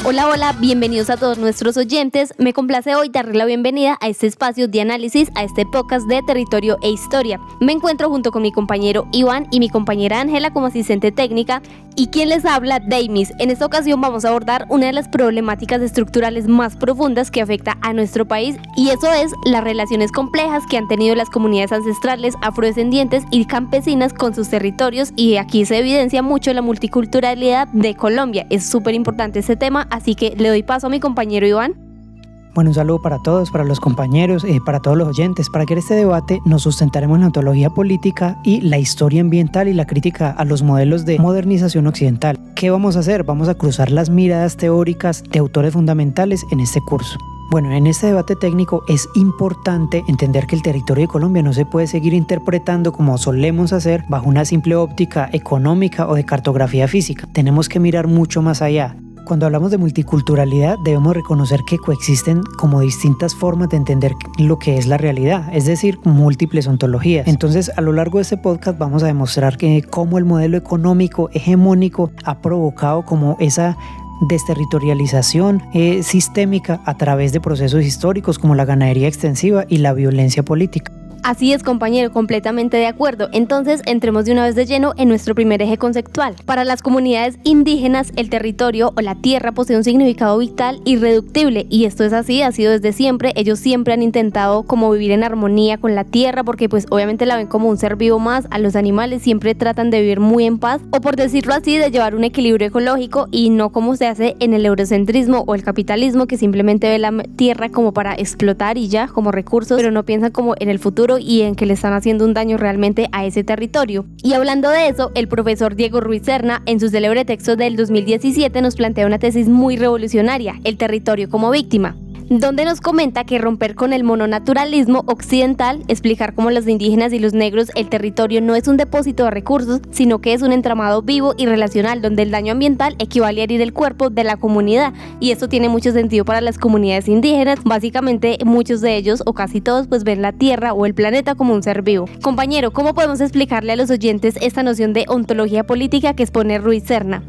Hola, hola, bienvenidos a todos nuestros oyentes. Me complace hoy darle la bienvenida a este espacio de análisis, a este podcast de Territorio e Historia. Me encuentro junto con mi compañero Iván y mi compañera Ángela como asistente técnica. ¿Y quien les habla? Deimis. En esta ocasión vamos a abordar una de las problemáticas estructurales más profundas que afecta a nuestro país, y eso es las relaciones complejas que han tenido las comunidades ancestrales, afrodescendientes y campesinas con sus territorios, y aquí se evidencia mucho la multiculturalidad de Colombia. Es súper importante este tema, así que le doy paso a mi compañero Iván. Bueno, un saludo para todos, para los compañeros, para todos los oyentes. Para que en este debate nos sustentaremos en la ontología política y la historia ambiental y la crítica a los modelos de modernización occidental. ¿Qué vamos a hacer? Vamos a cruzar las miradas teóricas de autores fundamentales en este curso. Bueno, en este debate técnico es importante entender que el territorio de Colombia no se puede seguir interpretando como solemos hacer bajo una simple óptica económica o de cartografía física. Tenemos que mirar mucho más allá. Cuando hablamos de multiculturalidad, debemos reconocer que coexisten como distintas formas de entender lo que es la realidad, es decir, múltiples ontologías. Entonces, a lo largo de este podcast vamos a demostrar cómo el modelo económico hegemónico ha provocado como esa desterritorialización sistémica a través de procesos históricos como la ganadería extensiva y la violencia política. Así es, compañero, completamente de acuerdo. Entonces, entremos de una vez de lleno en nuestro primer eje conceptual. Para las comunidades indígenas, el territorio o la tierra posee un significado vital irreductible, y esto es así, ha sido desde siempre. Ellos siempre han intentado como vivir en armonía con la tierra, porque pues obviamente la ven como un ser vivo más. A los animales siempre tratan de vivir muy en paz, o por decirlo así, de llevar un equilibrio ecológico, y no como se hace en el eurocentrismo o el capitalismo, que simplemente ve la tierra como para explotar y ya, como recursos, pero no piensan como en el futuro y en que le están haciendo un daño realmente a ese territorio. Y hablando de eso, el profesor Diego Ruiz Serna, en su célebre texto del 2017, nos plantea una tesis muy revolucionaria: el territorio como víctima, donde nos comenta que romper con el mononaturalismo occidental, explicar cómo los indígenas y los negros el territorio no es un depósito de recursos, sino que es un entramado vivo y relacional, donde el daño ambiental equivale a herir el cuerpo de la comunidad, y esto tiene mucho sentido para las comunidades indígenas. Básicamente muchos de ellos, o casi todos, pues ven la tierra o el planeta como un ser vivo. Compañero, ¿cómo podemos explicarle a los oyentes esta noción de ontología política que expone Ruiz Serna?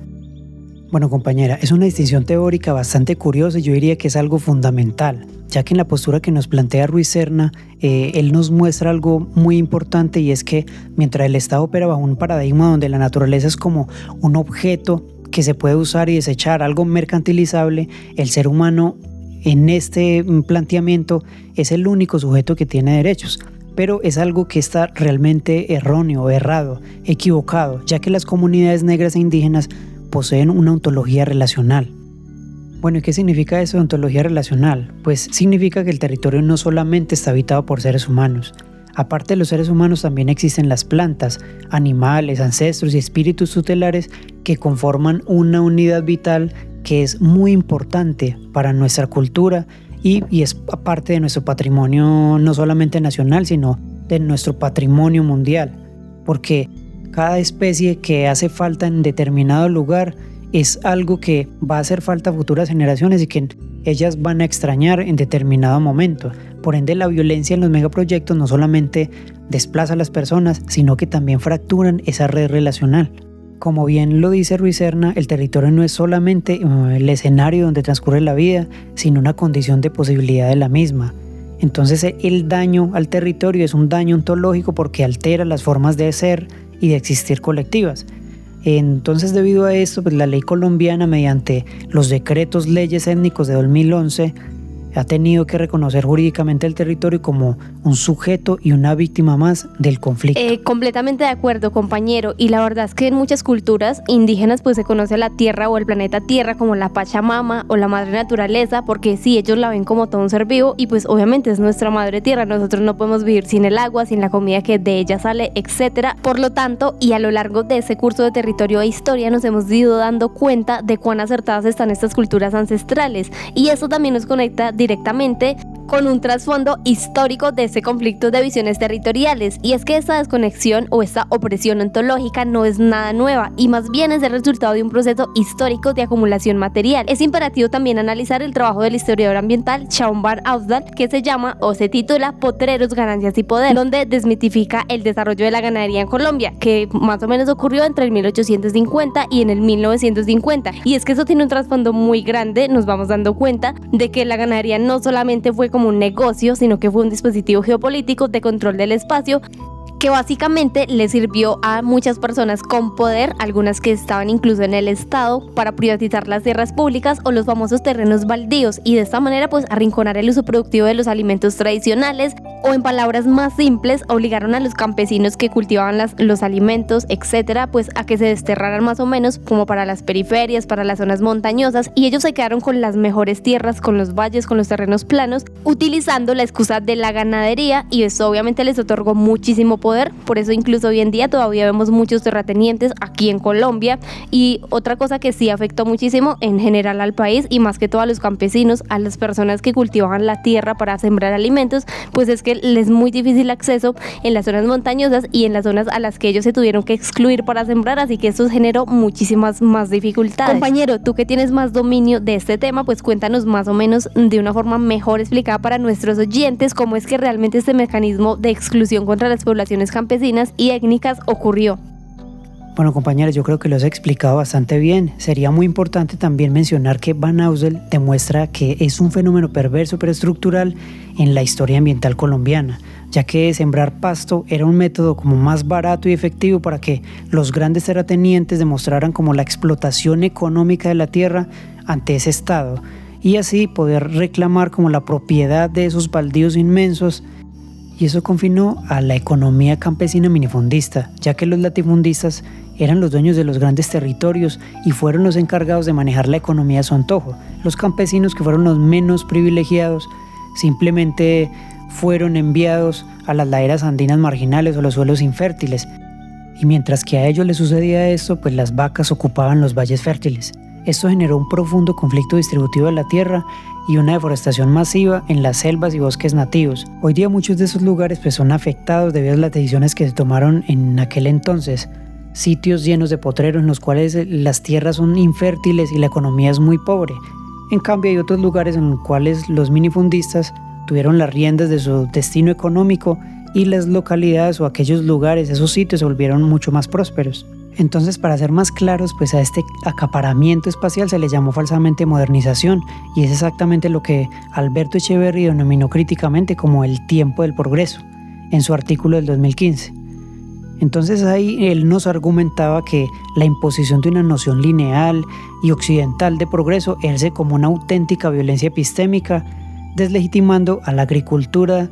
Bueno, compañera, es una distinción teórica bastante curiosa y yo diría que es algo fundamental, ya que en la postura que nos plantea Ruiz Serna, él nos muestra algo muy importante, y es que mientras el Estado opera bajo un paradigma donde la naturaleza es como un objeto que se puede usar y desechar, algo mercantilizable, el ser humano en este planteamiento es el único sujeto que tiene derechos. Pero es algo que está realmente erróneo, errado, equivocado, ya que las comunidades negras e indígenas poseen una ontología relacional. Bueno, ¿y qué significa eso de ontología relacional? Pues significa que el territorio no solamente está habitado por seres humanos. Aparte de los seres humanos, también existen las plantas, animales, ancestros y espíritus tutelares que conforman una unidad vital que es muy importante para nuestra cultura y es parte de nuestro patrimonio, no solamente nacional, sino de nuestro patrimonio mundial. Porque cada especie que hace falta en determinado lugar es algo que va a hacer falta a futuras generaciones y que ellas van a extrañar en determinado momento. Por ende, la violencia en los megaproyectos no solamente desplaza a las personas, sino que también fracturan esa red relacional. Como bien lo dice Ruiz Serna, el territorio no es solamente el escenario donde transcurre la vida, sino una condición de posibilidad de la misma. Entonces, el daño al territorio es un daño ontológico porque altera las formas de ser y de existir colectivas. Entonces, debido a esto, pues la ley colombiana, mediante los decretos leyes étnicos de 2011, ha tenido que reconocer jurídicamente el territorio como un sujeto y una víctima más del conflicto. Completamente de acuerdo, compañero, y la verdad es que en muchas culturas indígenas pues se conoce a la tierra o el planeta Tierra como la Pachamama o la madre naturaleza, porque sí, ellos la ven como todo un ser vivo y pues obviamente es nuestra madre tierra. Nosotros no podemos vivir sin el agua, sin la comida que de ella sale, etcétera. Por lo tanto, y a lo largo de ese curso de territorio e historia nos hemos ido dando cuenta de cuán acertadas están estas culturas ancestrales, y eso también nos conecta directamente con un trasfondo histórico de este conflicto de visiones territoriales, y es que esta desconexión o esta opresión ontológica no es nada nueva y más bien es el resultado de un proceso histórico de acumulación material. Es imperativo también analizar el trabajo del historiador ambiental Shaun van Afdal, que se llama o se titula Potreros, Ganancias y Poder, donde desmitifica el desarrollo de la ganadería en Colombia, que más o menos ocurrió entre el 1850 y en el 1950, y es que eso tiene un trasfondo muy grande. Nos vamos dando cuenta de que la ganadería no solamente fue como un negocio, sino que fue un dispositivo geopolítico de control del espacio que básicamente le sirvió a muchas personas con poder, algunas que estaban incluso en el Estado, para privatizar las tierras públicas o los famosos terrenos baldíos, y de esta manera pues arrinconar el uso productivo de los alimentos tradicionales, o en palabras más simples, obligaron a los campesinos que cultivaban los alimentos, etcétera, pues a que se desterraran más o menos como para las periferias, para las zonas montañosas, y ellos se quedaron con las mejores tierras, con los valles, con los terrenos planos, utilizando la excusa de la ganadería, y eso obviamente les otorgó muchísimo poder. Por eso incluso hoy en día todavía vemos muchos terratenientes aquí en Colombia. Y otra cosa que sí afectó muchísimo en general al país, y más que todo a los campesinos, a las personas que cultivaban la tierra para sembrar alimentos, pues es que les es muy difícil acceso en las zonas montañosas y en las zonas a las que ellos se tuvieron que excluir para sembrar, así que eso generó muchísimas más dificultades. Compañero, tú que tienes más dominio de este tema, pues cuéntanos más o menos de una forma mejor explicada para nuestros oyentes cómo es que realmente este mecanismo de exclusión contra las poblaciones campesinas y étnicas ocurrió. Bueno, compañeros, yo creo que lo has explicado bastante bien. Sería muy importante también mencionar que Van Afdal demuestra que es un fenómeno perverso pero estructural en la historia ambiental colombiana, ya que sembrar pasto era un método como más barato y efectivo para que los grandes terratenientes demostraran como la explotación económica de la tierra ante ese estado, y así poder reclamar como la propiedad de esos baldíos inmensos. Y eso confinó a la economía campesina minifundista, ya que los latifundistas eran los dueños de los grandes territorios y fueron los encargados de manejar la economía a su antojo. Los campesinos, que fueron los menos privilegiados, simplemente fueron enviados a las laderas andinas marginales o los suelos infértiles. Y mientras que a ellos les sucedía esto, pues las vacas ocupaban los valles fértiles. Esto generó un profundo conflicto distributivo de la tierra y una deforestación masiva en las selvas y bosques nativos. Hoy día muchos de esos lugares pues son afectados debido a las decisiones que se tomaron en aquel entonces. Sitios llenos de potreros en los cuales las tierras son infértiles y la economía es muy pobre. En cambio hay otros lugares en los cuales los minifundistas tuvieron las riendas de su destino económico y las localidades o aquellos lugares, esos sitios se volvieron mucho más prósperos. Entonces, para ser más claros, pues a este acaparamiento espacial se le llamó falsamente modernización, y es exactamente lo que Alberto Echeverri denominó críticamente como el tiempo del progreso, en su artículo del 2015. Entonces ahí él nos argumentaba que la imposición de una noción lineal y occidental de progreso ejerce como una auténtica violencia epistémica, deslegitimando a la agricultura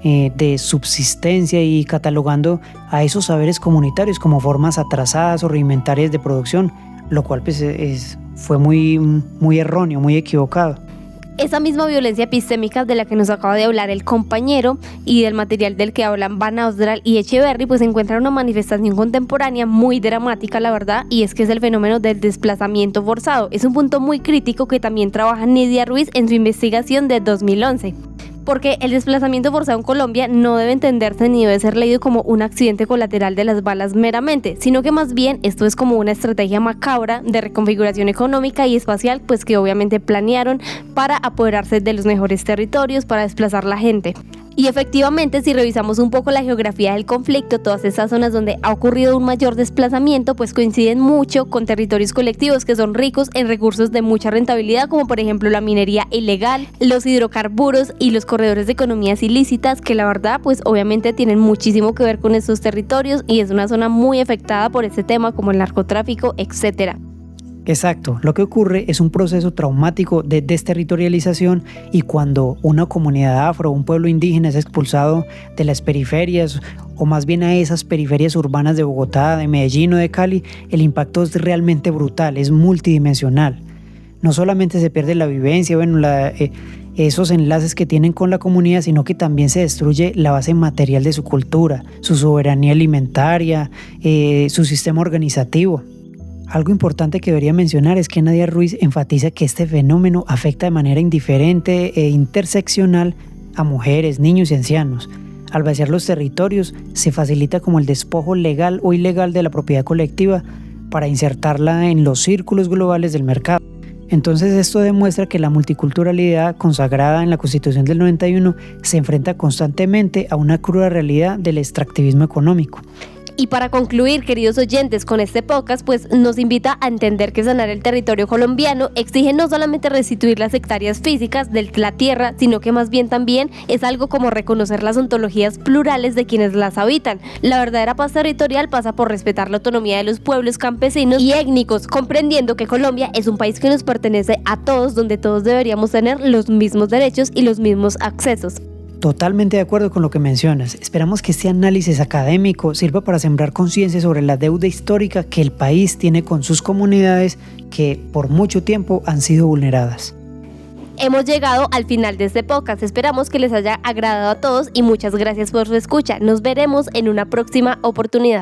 de subsistencia y catalogando a esos saberes comunitarios como formas atrasadas o rudimentarias de producción, lo cual pues fue muy erróneo, muy equivocado. Esa misma violencia epistémica de la que nos acaba de hablar el compañero y del material del que hablan Van Afdal y Echeverri, pues encuentra una manifestación contemporánea muy dramática, la verdad, y es que es el fenómeno del desplazamiento forzado. Es un punto muy crítico que también trabaja Nidia Ruiz en su investigación de 2011. Porque el desplazamiento forzado en Colombia no debe entenderse ni debe ser leído como un accidente colateral de las balas meramente, sino que más bien esto es como una estrategia macabra de reconfiguración económica y espacial, pues que obviamente planearon para apoderarse de los mejores territorios, para desplazar la gente. Y efectivamente, si revisamos un poco la geografía del conflicto, todas esas zonas donde ha ocurrido un mayor desplazamiento, pues coinciden mucho con territorios colectivos que son ricos en recursos de mucha rentabilidad, como por ejemplo la minería ilegal, los hidrocarburos y los corredores de economías ilícitas, que la verdad, pues obviamente tienen muchísimo que ver con estos territorios y es una zona muy afectada por este tema como el narcotráfico, etcétera. Exacto, lo que ocurre es un proceso traumático de desterritorialización, y cuando una comunidad afro o un pueblo indígena es expulsado de las periferias, o más bien a esas periferias urbanas de Bogotá, de Medellín o de Cali, el impacto es realmente brutal, es multidimensional. No solamente se pierde la vivencia, esos enlaces que tienen con la comunidad, sino que también se destruye la base material de su cultura, su soberanía alimentaria, su sistema organizativo. Algo importante que debería mencionar es que Nidia Ruiz enfatiza que este fenómeno afecta de manera indiferente e interseccional a mujeres, niños y ancianos. Al vaciar los territorios, se facilita como el despojo legal o ilegal de la propiedad colectiva para insertarla en los círculos globales del mercado. Entonces esto demuestra que la multiculturalidad consagrada en la Constitución del 91 se enfrenta constantemente a una cruda realidad del extractivismo económico. Y para concluir, queridos oyentes, con este podcast, pues nos invita a entender que sanar el territorio colombiano exige no solamente restituir las hectáreas físicas de la tierra, sino que más bien también es algo como reconocer las ontologías plurales de quienes las habitan. La verdadera paz territorial pasa por respetar la autonomía de los pueblos campesinos y étnicos, comprendiendo que Colombia es un país que nos pertenece a todos, donde todos deberíamos tener los mismos derechos y los mismos accesos. Totalmente de acuerdo con lo que mencionas. Esperamos que este análisis académico sirva para sembrar conciencia sobre la deuda histórica que el país tiene con sus comunidades que por mucho tiempo han sido vulneradas. Hemos llegado al final de este podcast. Esperamos que les haya agradado a todos y muchas gracias por su escucha. Nos veremos en una próxima oportunidad.